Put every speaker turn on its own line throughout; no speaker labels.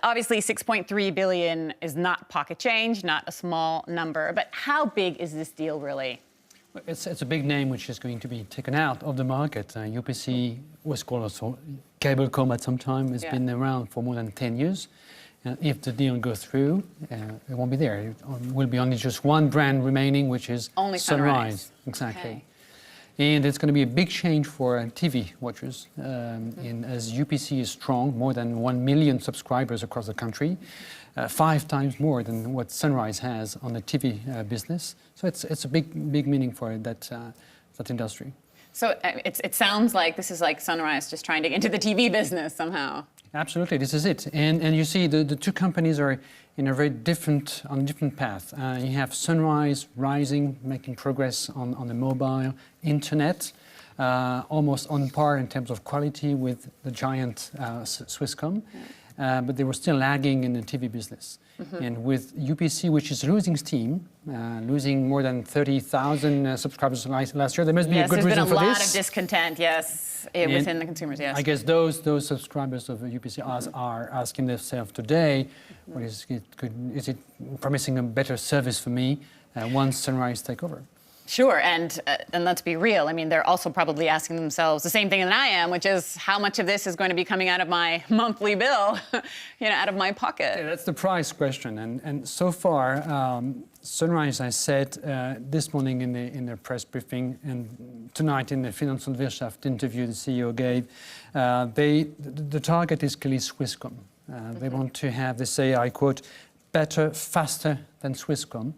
obviously 6.3 billion is not pocket change, not a small number. But how big is this deal really?
It's a big name which is going to be taken out of the market. UPC was called also Cablecom at some time. It's been around for more than 10 years. If the deal goes through, it won't be there. It will be only just one brand remaining, which is
only Sunrise.
Exactly.
Okay.
And it's going to be a big change for TV watchers. As UPC is strong, more than 1 million subscribers across the country, 5 times more than what Sunrise has on the TV business. So it's a big meaning for that industry.
So it sounds like this is like Sunrise just trying to get into the TV business somehow.
Absolutely, this is it. And you see the two companies are in a very different path. You have Sunrise rising, making progress on the mobile internet, almost on par in terms of quality with the giant Swisscom, but they were still lagging in the TV business. And with UPC, which is losing steam, losing more than 30,000 subscribers last year, there must be a good reason for this.
Yes, there's been a lot of discontent, within the consumers, yes.
I guess those subscribers of UPC are asking themselves today, is it promising a better service for me once Sunrise take over?
Sure, and let's be real. I mean, they're also probably asking themselves the same thing that I am, which is how much of this is going to be coming out of my monthly bill, out of my pocket.
Yeah, that's the price question, and so far, Sunrise, I said this morning in the press briefing, and tonight in the Financial Wirtschaft interview the CEO gave, the target is clearly Swisscom. They want to have, they say, I quote, better, faster than Swisscom.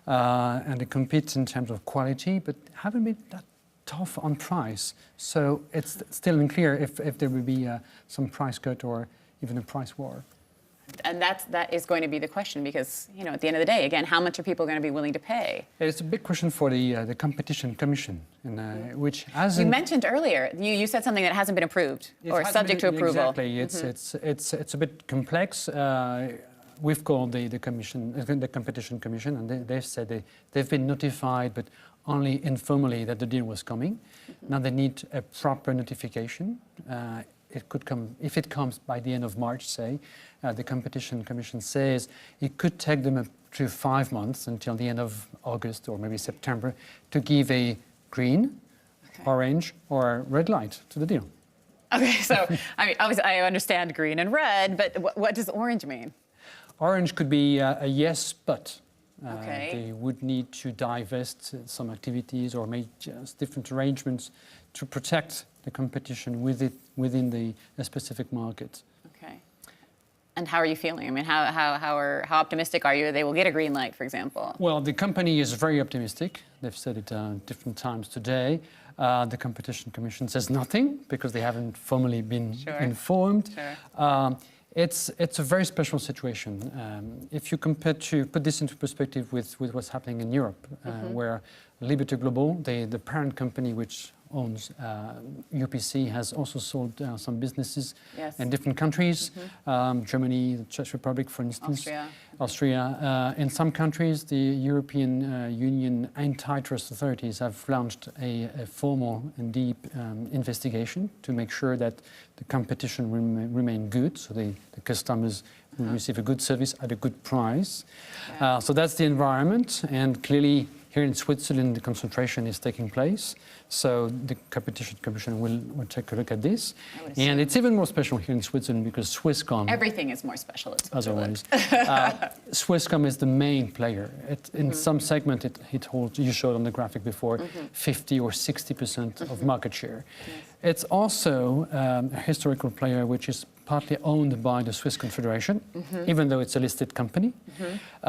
And they compete in terms of quality, but haven't been that tough on price. So it's still unclear if there will be some price cut or even a price war.
And that is going to be the question because, at the end of the day, again, how much are people going to be willing to pay? It's
a big question for the Competition Commission, which hasn't...
You mentioned earlier, you said something that hasn't been approved or subject to approval.
Exactly. It's a bit complex. We've called the Competition Commission, and they've said they've been notified, but only informally, that the deal was coming. Now they need a proper notification. It could come, if it comes by the end of March, say, the Competition Commission says it could take them up to 5 months until the end of August or maybe September to give a green, orange, or red light to the deal.
Okay, so obviously I understand green and red, but what does orange mean?
Orange could be a yes, but they would need to divest some activities or make just different arrangements to protect the competition within the specific market. Okay.
And how are you feeling? I mean, how optimistic are you they will get a green light, for example?
Well, the company is very optimistic. They've said it different times today. The Competition Commission says nothing because they haven't formally been informed. Sure. It's a very special situation. If you compare to put this into perspective with what's happening in Europe, where Liberty Global, the parent company which owns UPC, has also sold some businesses in different countries, Germany, the Czech Republic, for instance, Austria. In some countries, the European Union antitrust authorities have launched a formal and deep investigation to make sure that the competition remain good, so the customers will receive a good service at a good price. So that's the environment, and clearly here in Switzerland the concentration is taking place. So the Competition Commission will take a look at this. And it's even more special here in Switzerland because Swisscom...
Everything is more special in Switzerland.
Swisscom is the main player. In some segment it holds, you showed on the graphic before, 50 or 60% of market share. It's also a historical player which is partly owned by the Swiss Confederation, even though it's a listed company.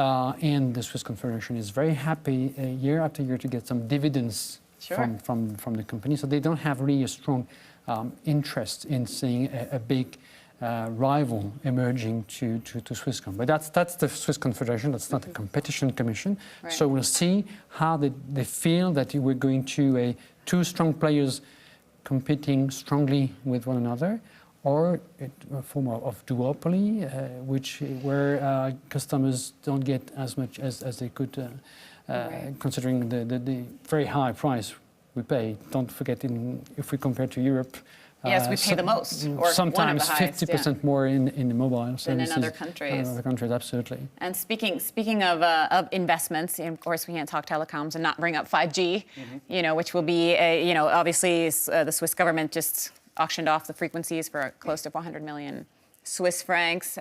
And the Swiss Confederation is very happy year after year to get some dividends from the company. So they don't have really a strong interest in seeing a big rival emerging to Swisscom. But that's the Swiss Confederation, that's not the Competition Commission. So we'll see how they feel that we're going to two strong players competing strongly with one another, or a form of duopoly, where customers don't get as much as they could, considering the very high price we pay. Don't forget, if we compare to Europe,
Yes, we pay the most, or
sometimes
one of the highest,
50% more in the mobile services
than in other countries.
Other countries, absolutely.
And speaking of investments, of course, we can't talk telecoms and not bring up 5G, which will be obviously the Swiss government just auctioned off the frequencies for close to 400 million Swiss francs.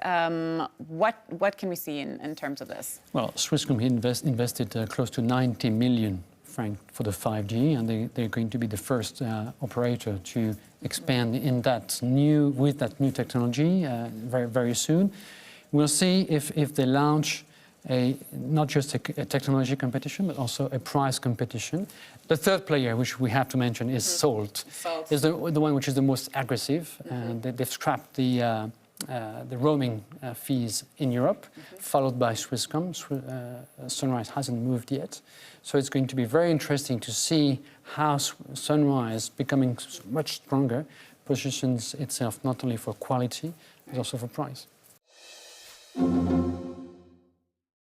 What can we see in terms of this?
Well, Swisscom invested close to 90 million francs for the 5G, and they're going to be the first operator to expand with that new technology very, very soon. We'll see if they launch not just a technology competition, but also a price competition. The third player, which we have to mention, is Salt. Is the one which is the most aggressive, and they've scrapped the roaming fees in Europe, followed by Swisscom. Sunrise hasn't moved yet. So it's going to be very interesting to see how Sunrise, becoming much stronger, positions itself not only for quality, but also for price.